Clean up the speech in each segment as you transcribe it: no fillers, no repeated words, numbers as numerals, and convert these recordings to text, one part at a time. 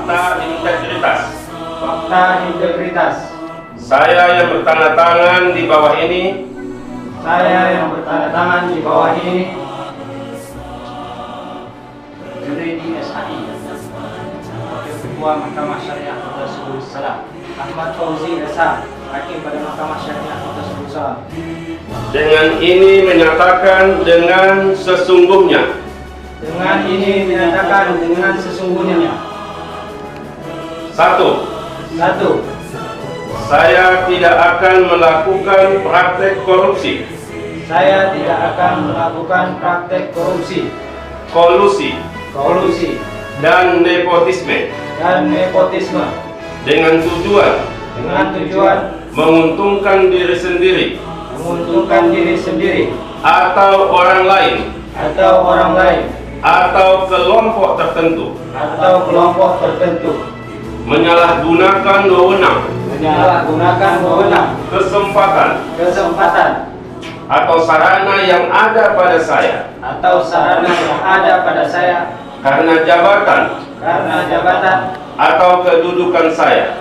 fakta integritas. Fakta integritas. Saya yang bertanda tangan di bawah ini. Saya yang bertanda tangan di bawah ini. Junaidi SHI, Wakil Ketua Mahkamah Syariah Kota Sebul Salam. Ahmad Fauzi SH, Hakim pada Mahkamah Syariah Kota Sebul Salam. Dengan ini menyatakan dengan sesungguhnya. Dengan ini menyatakan dengan sesungguhnya. 1. Saya tidak akan melakukan praktek korupsi, Saya tidak akan melakukan praktek korupsi, kolusi, dan nepotisme nepotisme dengan tujuan menguntungkan diri sendiri atau orang lain atau kelompok tertentu menyalahgunakan wewenang, kesempatan atau sarana yang ada pada saya karena jabatan atau kedudukan saya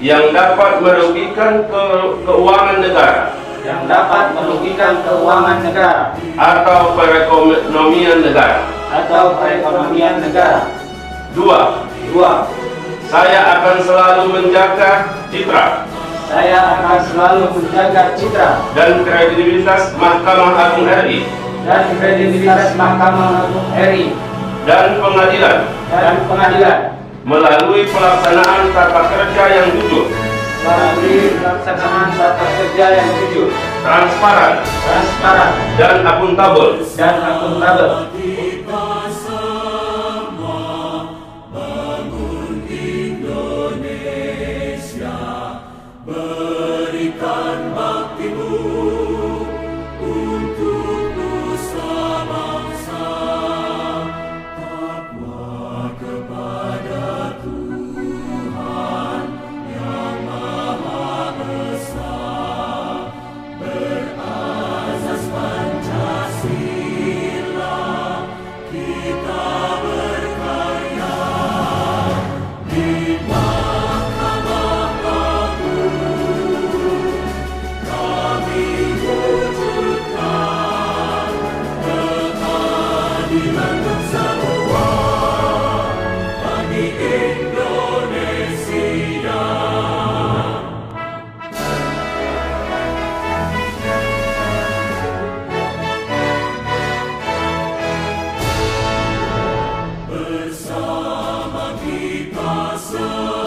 yang dapat merugikan keuangan negara atau perekonomian negara. 2. Saya akan selalu menjaga citra dan kredibilitas Mahkamah Agung RI dan pengadilan melalui pelaksanaan tata kerja yang jujur, transparan, dan akuntabel. Berikan baktimu untuk nusa bangsa, takwa kepada Tuhan yang Maha Esa, berazas Pancasila, kita berkarya di bersama kita semua.